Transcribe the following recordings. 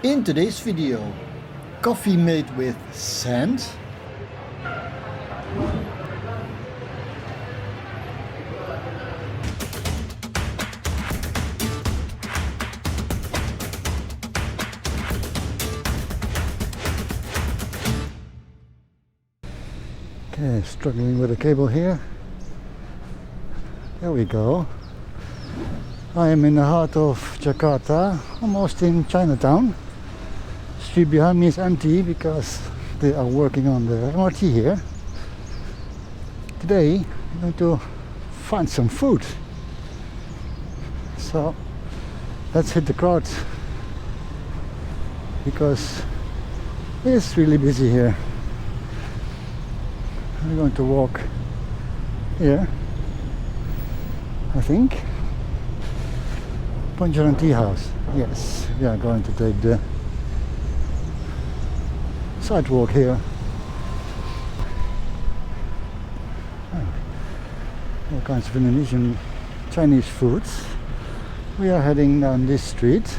In today's video, coffee made with sand, okay, struggling with the cable here. There we go. I am in the heart of Jakarta, almost in Chinatown. The street behind me is empty because they are working on the MRT here. Today I'm going to find some food. So let's hit the crowd because it's really busy here. We're going to walk here, I think. Ponjaran Tea House. Yes, we are going to take the sidewalk here. All kinds of Indonesian Chinese foods. We are heading down this street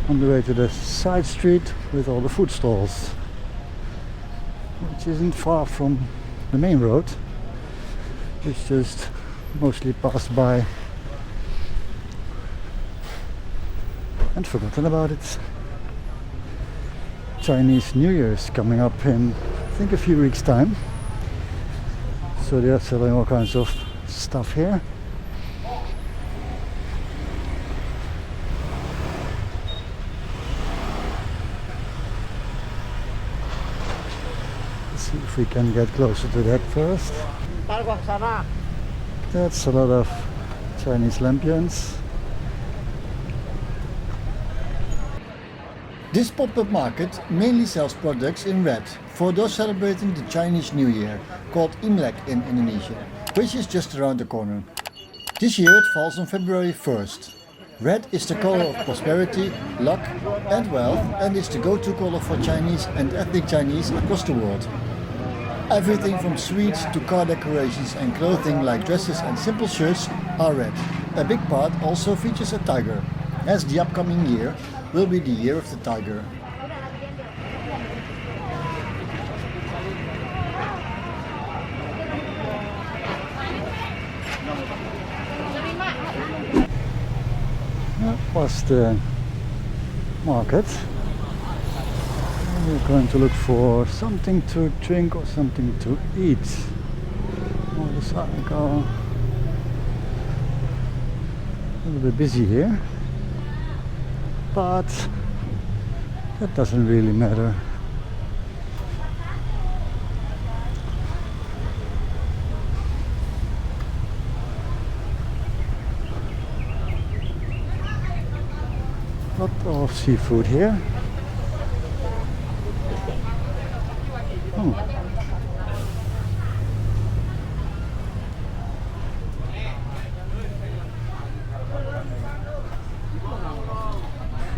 on the way to the side street with all the food stalls, which isn't far from the main road, which just mostly passed by and forgotten about it. Chinese New Year is coming up in, I think, a few weeks' time. So they are selling all kinds of stuff here. Let's see if we can get closer to that first. That's a lot of Chinese lampions. This pop-up market mainly sells products in red for those celebrating the Chinese New Year, called Imlek in Indonesia, which is just around the corner. This year it falls on February 1st. Red is the color of prosperity, luck and wealth, and is the go-to color for Chinese and ethnic Chinese across the world. Everything from sweets to car decorations and clothing like dresses and simple shirts are red. A big part also features a tiger, as the upcoming year will be the year of the tiger. That was the market. We're going to look for something to drink or something to eat. Oh, the cycle. A little bit busy here, but that doesn't really matter. Lot of seafood here. Oh.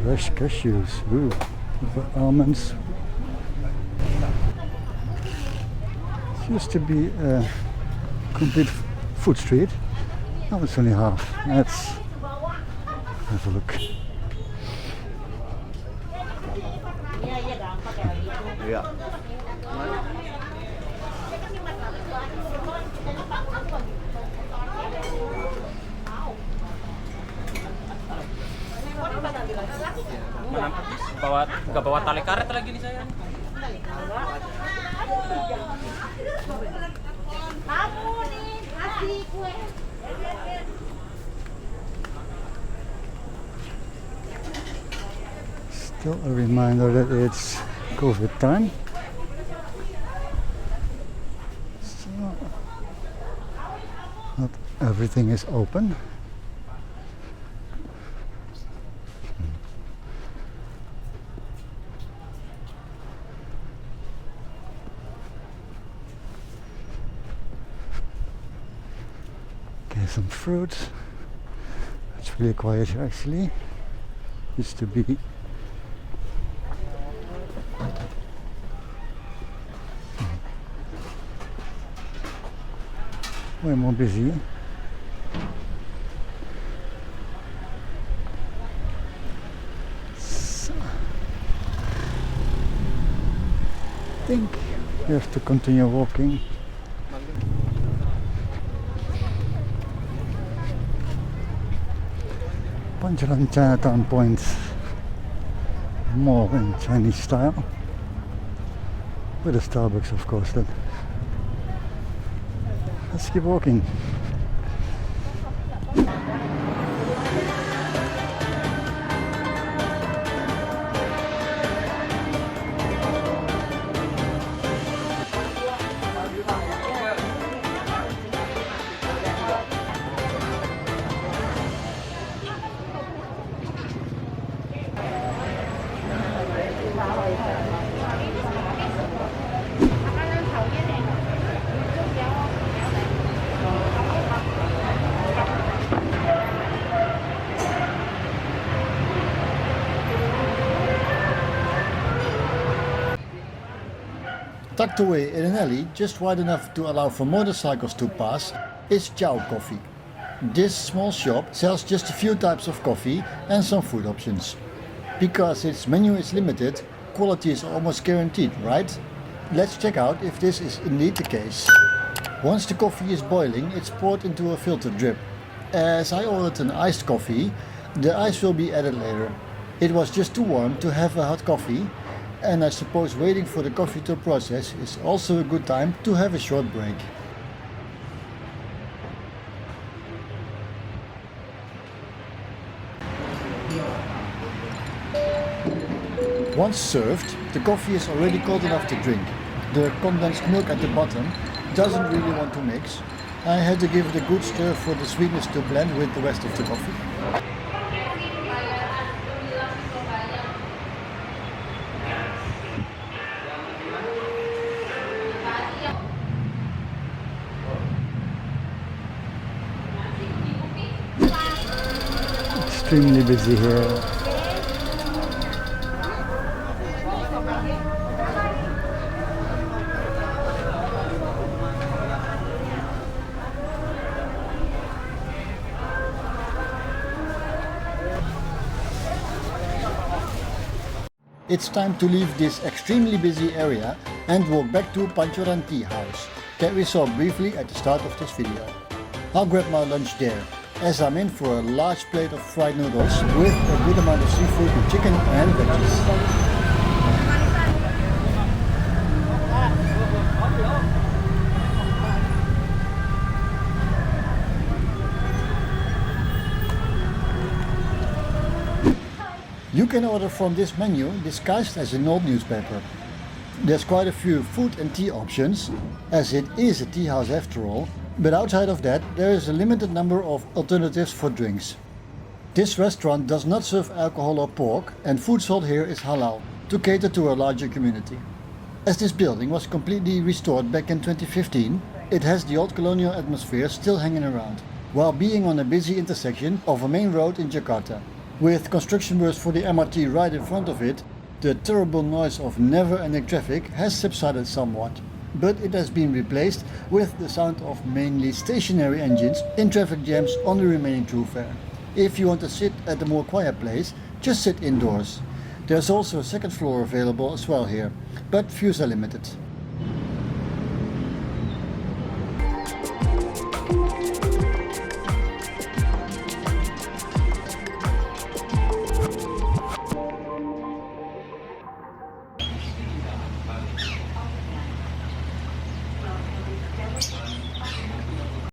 Fresh cashews, ooh, with almonds. It used to be a complete food street. Now it's only half. Let's have a look. Yeah. Nggak bawa tali karet lagi nih saya. Still a reminder that it's COVID time. So not everything is open. Okay, some fruit. It's really quiet here actually. Used to be way more busy. So think we have to continue walking. Panjalan Chinatown points more in Chinese style, with a Starbucks of course then. Let's keep walking. Tucked away in an alley just wide enough to allow for motorcycles to pass is Djauw Coffee. This small shop sells just a few types of coffee and some food options. Because its menu is limited, quality is almost guaranteed, right? Let's check out if this is indeed the case. Once the coffee is boiling, it's poured into a filter drip. As I ordered an iced coffee, the ice will be added later. It was just too warm to have a hot coffee, and I suppose waiting for the coffee to process is also a good time to have a short break. Once served, the coffee is already cold enough to drink. The condensed milk at the bottom doesn't really want to mix. I had to give it a good stir for the sweetness to blend with the rest of the coffee. Extremely busy here. It's time to leave this extremely busy area and walk back to Pancoran Tea House that we saw briefly at the start of this video. I'll grab my lunch there, as I'm in for a large plate of fried noodles with a good amount of seafood with chicken and veggies. You can order from this menu disguised as an old newspaper. There's quite a few food and tea options, as it is a tea house after all, but outside of that there is a limited number of alternatives for drinks. This restaurant does not serve alcohol or pork, and food sold here is halal, to cater to a larger community. As this building was completely restored back in 2015, it has the old colonial atmosphere still hanging around, while being on a busy intersection of a main road in Jakarta. With construction works for the MRT right in front of it, the terrible noise of never-ending traffic has subsided somewhat, but it has been replaced with the sound of mainly stationary engines in traffic jams on the remaining thoroughfare. If you want to sit at a more quiet place, just sit indoors. There's also a second floor available as well here, but views are limited.